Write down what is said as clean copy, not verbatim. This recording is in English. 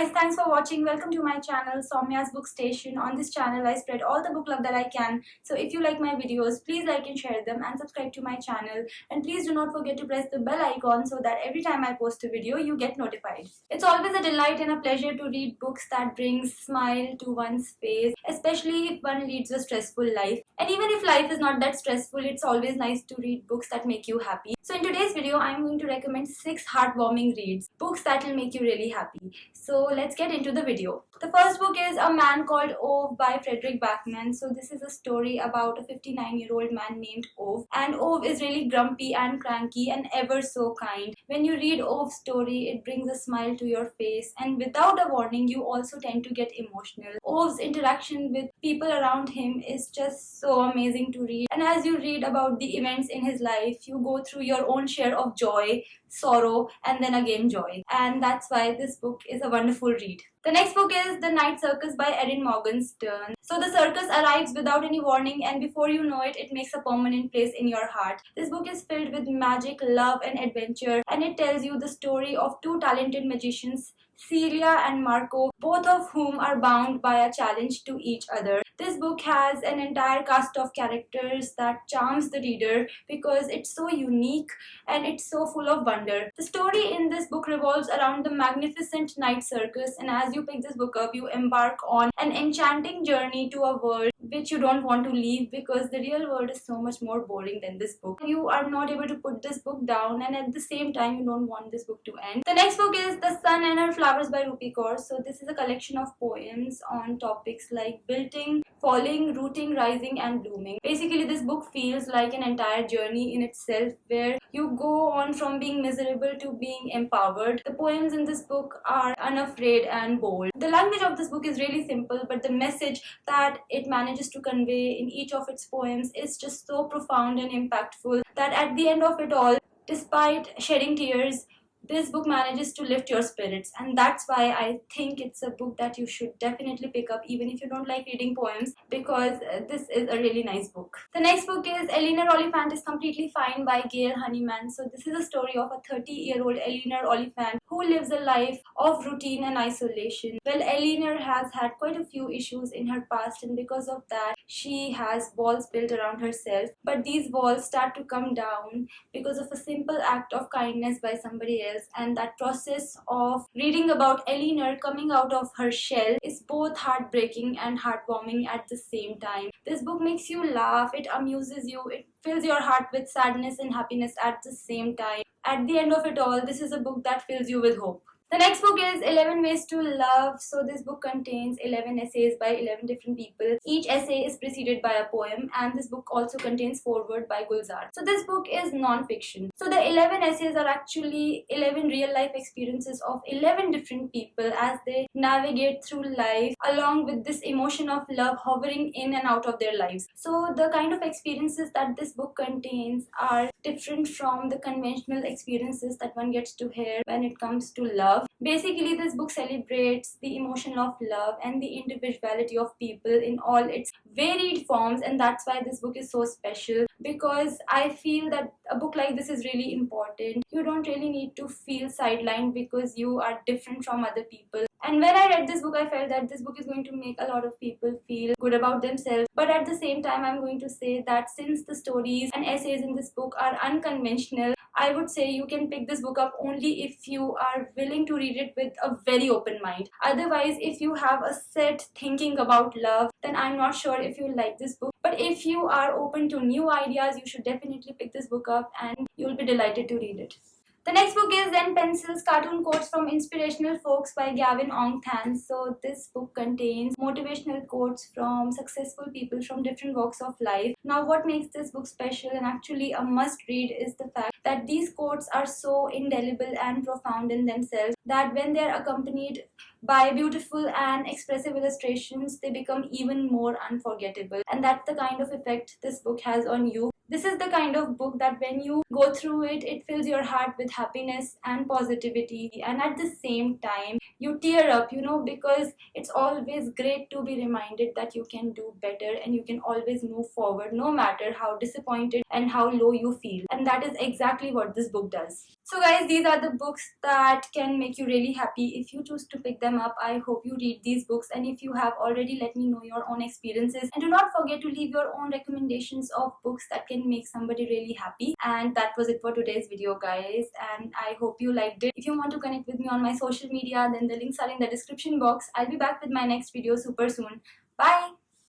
guys, thanks for watching. Welcome to my channel, Saumya's Bookstation. On this channel, I spread all the book love that I can. So if you like my videos, please like and share them and subscribe to my channel. And please do not forget to press the bell icon so that every time I post a video, you get notified. It's always a delight and a pleasure to read books that bring smile to one's face, especially if one leads a stressful life. And even if life is not that stressful, it's always nice to read books that make you happy. So in today's video, I'm going to recommend 6 heartwarming reads, books that will make you really happy. So let's get into the video. The first book is A Man Called Ove by Frederick Backman. So this is a story about a 59-year-old man named Ove. And Ove is really grumpy and cranky and ever so kind. When you read Ove's story, it brings a smile to your face. And without a warning, you also tend to get emotional. Ove's interaction with people around him is just so amazing to read. And as you read about the events in his life, you go through your own share of joy, sorrow, and then again joy. And that's why this book is a wonderful read. The next book is The Night Circus by Erin Morgenstern. So the circus arrives without any warning, and before you know it, it makes a permanent place in your heart. This book is filled with magic, love, and adventure, and it tells you the story of 2 talented magicians, Celia and Marco, both of whom are bound by a challenge to each other. This book has an entire cast of characters that charms the reader because it's so unique and it's so full of wonder. The story in this book revolves around the magnificent Night Circus, and as you pick this book up, you embark on an enchanting journey to a world which you don't want to leave because the real world is so much more boring than this book. You are not able to put this book down, and at the same time, you don't want this book to end. The next book is The Sun Enner Flowers by Rupi Kaur. So this is a collection of poems on topics like wilting, falling, rooting, rising, and blooming. Basically, this book feels like an entire journey in itself where you go on from being miserable to being empowered. The poems in this book are unafraid and bold. The language of this book is really simple, but the message that it manages to convey in each of its poems is just so profound and impactful that at the end of it all, despite shedding tears, this book manages to lift your spirits, and that's why I think it's a book that you should definitely pick up even if you don't like reading poems, because this is a really nice book. The next book is Linear Olaf is Completely Fine by Gail Honeyman. So this is a story of a 30-year-old Linear Olaf who lives a life of routine and isolation. Well, Linear has had quite a few issues in her past, and because of that, she has walls built around herself. But these walls start to come down because of a simple act of kindness by somebody else. And that process of reading about Eleanor coming out of her shell is both heartbreaking and heartwarming at the same time. This book makes you laugh, it amuses you, it fills your heart with sadness and happiness at the same time. At the end of it all, this is a book that fills you with hope. The next book is 11 Ways to Love. So this book contains 11 essays by 11 different people. Each essay is preceded by a poem, and this book also contains foreword by Gulzar. So this book is non-fiction. So the 11 essays are actually 11 real-life experiences of 11 different people as they navigate through life along with this emotion of love hovering in and out of their lives. So the kind of experiences that this book contains are different from the conventional experiences that one gets to hear when it comes to love. Basically, this book celebrates the emotion of love and the individuality of people in all its varied forms, and that's why this book is so special, because I feel that a book like this is really important. You don't really need to feel sidelined because you are different from other people. And when I read this book, I felt that this book is going to make a lot of people feel good about themselves. But at the same time, I'm going to say that since the stories and essays in this book are unconventional, I would say you can pick this book up only if you are willing to read it with a very open mind. Otherwise, if you have a set thinking about love, then I'm not sure if you like this book. But if you are open to new ideas, you should definitely pick this book up and you'll be delighted to read it. The next book is Zen Pencils Cartoon Quotes from Inspirational Folks by Gavin Ong Than. So this book contains motivational quotes from successful people from different walks of life. Now what makes this book special and actually a must read is the fact that these quotes are so indelible and profound in themselves that when they are accompanied by beautiful and expressive illustrations, they become even more unforgettable. And that's the kind of effect this book has on you. This is the kind of book that when you go through it, it fills your heart with happiness and positivity, and at the same time you tear up, because it's always great to be reminded that you can do better and you can always move forward no matter how disappointed and how low you feel. And that is exactly what this book does. So guys, these are the books that can make you really happy if you choose to pick them up. I hope you read these books, and if you have already, let me know your own experiences, and do not forget to leave your own recommendations of books that can make somebody really happy. And that was it for today's video, guys, and I hope you liked it. If you want to connect with me on my social media, then the links are in the description box. I'll be back with my next video super soon. Bye.